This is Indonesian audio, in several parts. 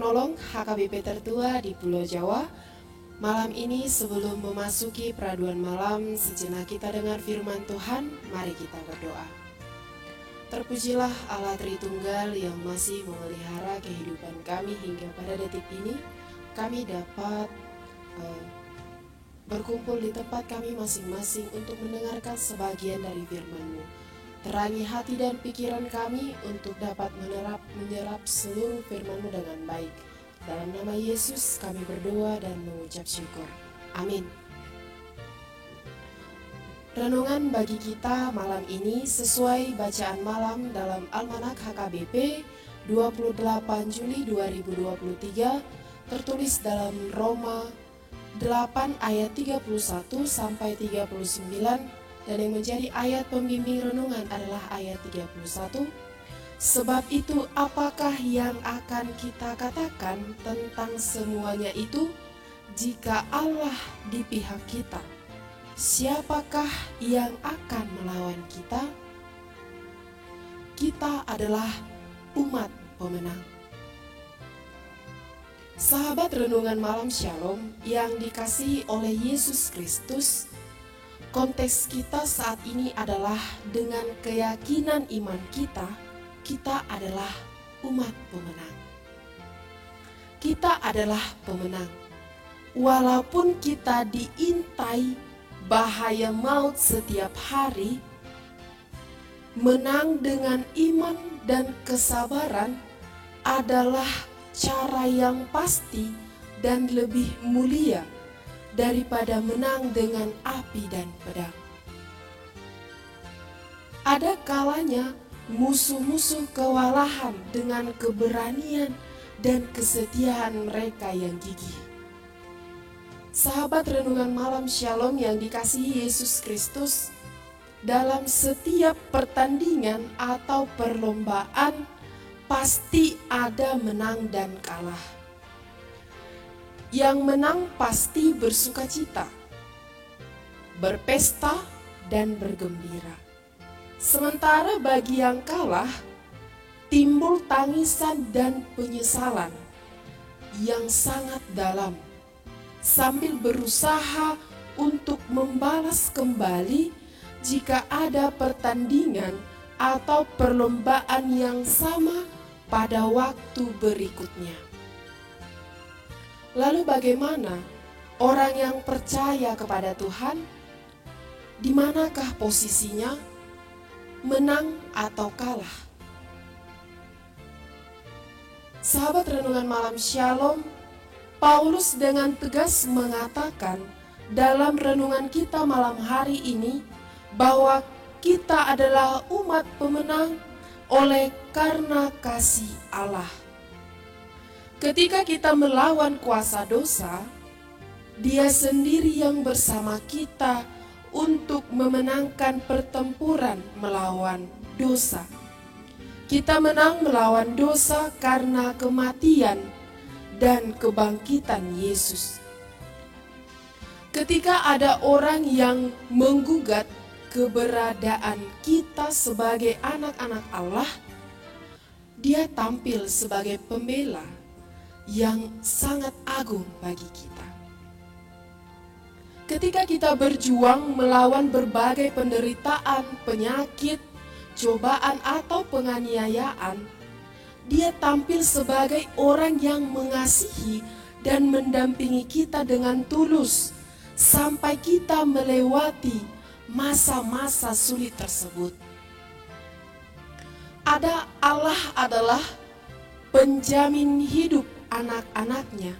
penolong HKBP tertua di Pulau Jawa. Malam ini sebelum memasuki peraduan malam, sejenak kita dengar firman Tuhan, mari kita berdoa. Terpujilah Allah Tritunggal yang masih memelihara kehidupan kami hingga pada detik ini. Kami dapat berkumpul di tempat kami masing-masing untuk mendengarkan sebagian dari firman-Mu. Terangi hati dan pikiran kami untuk dapat menyerap seluruh firman-Mu dengan baik. Dalam nama Yesus kami berdoa dan mengucap syukur. Amin. Renungan bagi kita malam ini sesuai bacaan malam dalam Almanak HKBP 28 Juli 2023 tertulis dalam Roma 8 ayat 31 sampai 39. Dan yang menjadi ayat pembimbing renungan adalah ayat 31. Sebab itu apakah yang akan kita katakan tentang semuanya itu? Jika Allah di pihak kita, siapakah yang akan melawan kita? Kita adalah umat pemenang. Sahabat renungan malam Shalom yang dikasihi oleh Yesus Kristus, konteks kita saat ini adalah dengan keyakinan iman kita adalah umat pemenang. Kita adalah pemenang. Walaupun kita diintai bahaya maut setiap hari, menang dengan iman dan kesabaran adalah cara yang pasti dan lebih mulia daripada menang dengan api dan pedang. Ada kalanya musuh-musuh kewalahan dengan keberanian dan kesetiaan mereka yang gigih. Sahabat renungan malam Shalom yang dikasihi Yesus Kristus, dalam setiap pertandingan atau perlombaan pasti ada menang dan kalah. Yang menang pasti bersukacita, berpesta, dan bergembira. Sementara bagi yang kalah, timbul tangisan dan penyesalan yang sangat dalam, sambil berusaha untuk membalas kembali jika ada pertandingan atau perlombaan yang sama pada waktu berikutnya. Lalu bagaimana orang yang percaya kepada Tuhan? Di manakah posisinya? Menang atau kalah? Sahabat renungan malam Shalom, Paulus dengan tegas mengatakan dalam renungan kita malam hari ini bahwa kita adalah umat pemenang oleh karena kasih Allah. Ketika kita melawan kuasa dosa, Dia sendiri yang bersama kita untuk memenangkan pertempuran melawan dosa. Kita menang melawan dosa karena kematian dan kebangkitan Yesus. Ketika ada orang yang menggugat keberadaan kita sebagai anak-anak Allah, Dia tampil sebagai pembela yang sangat agung bagi kita. Ketika kita berjuang melawan berbagai penderitaan, penyakit, cobaan atau penganiayaan, Dia tampil sebagai orang yang mengasihi dan mendampingi kita dengan tulus sampai kita melewati masa-masa sulit tersebut. Allah adalah penjamin hidup anak-anaknya,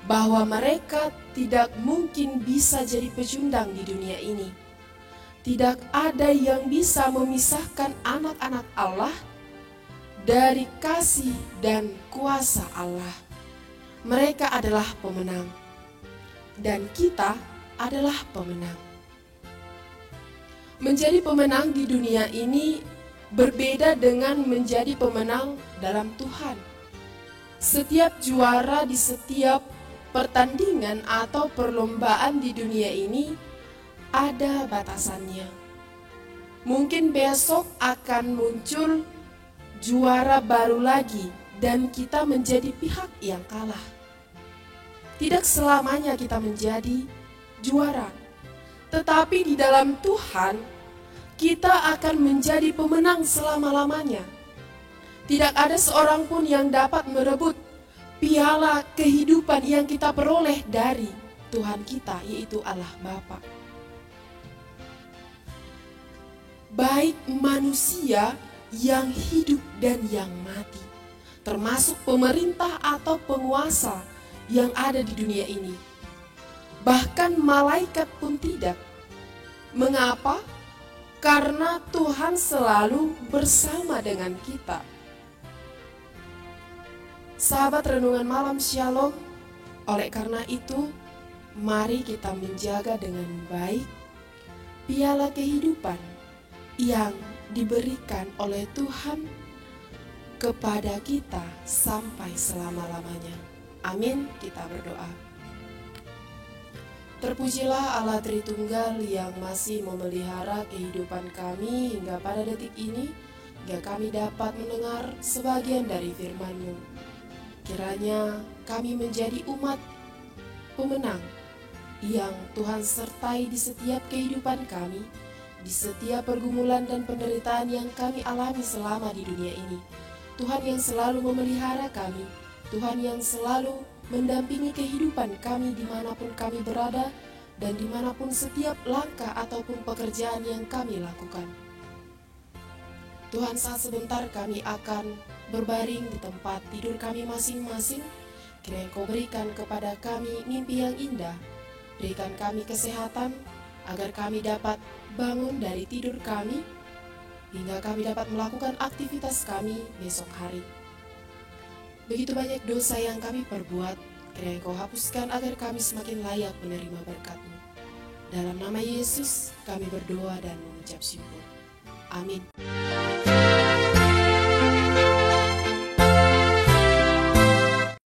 bahwa mereka tidak mungkin bisa jadi pecundang di dunia ini. Tidak ada yang bisa memisahkan anak-anak Allah dari kasih dan kuasa Allah. Mereka adalah pemenang, dan kita adalah pemenang. Menjadi pemenang di dunia ini berbeda dengan menjadi pemenang dalam Tuhan. Setiap juara di setiap pertandingan atau perlombaan di dunia ini ada batasannya. Mungkin besok akan muncul juara baru lagi dan kita menjadi pihak yang kalah. Tidak selamanya kita menjadi juara, tetapi di dalam Tuhan kita akan menjadi pemenang selama-lamanya. Tidak ada seorang pun yang dapat merebut piala kehidupan yang kita peroleh dari Tuhan kita, yaitu Allah Bapa. Baik manusia yang hidup dan yang mati, termasuk pemerintah atau penguasa yang ada di dunia ini. Bahkan malaikat pun tidak. Mengapa? Karena Tuhan selalu bersama dengan kita. Sahabat renungan malam Shalom, oleh karena itu, mari kita menjaga dengan baik piala kehidupan yang diberikan oleh Tuhan kepada kita sampai selama-lamanya. Amin, kita berdoa. Terpujilah Allah Tritunggal yang masih memelihara kehidupan kami hingga pada detik ini, hingga kami dapat mendengar sebagian dari firman-Mu. Kiranya kami menjadi umat pemenang yang Tuhan sertai di setiap kehidupan kami, di setiap pergumulan dan penderitaan yang kami alami selama di dunia ini. Tuhan yang selalu memelihara kami, Tuhan yang selalu mendampingi kehidupan kami dimanapun kami berada dan dimanapun setiap langkah ataupun pekerjaan yang kami lakukan. Tuhan, saat sebentar kami akan berbaring di tempat tidur kami masing-masing. Kiranya Kau berikan kepada kami mimpi yang indah, berikan kami kesehatan agar kami dapat bangun dari tidur kami hingga kami dapat melakukan aktivitas kami besok hari. Begitu banyak dosa yang kami perbuat, kiranya Kau hapuskan agar kami semakin layak menerima berkat-Mu. Dalam nama Yesus kami berdoa dan mengucap syukur. Amin.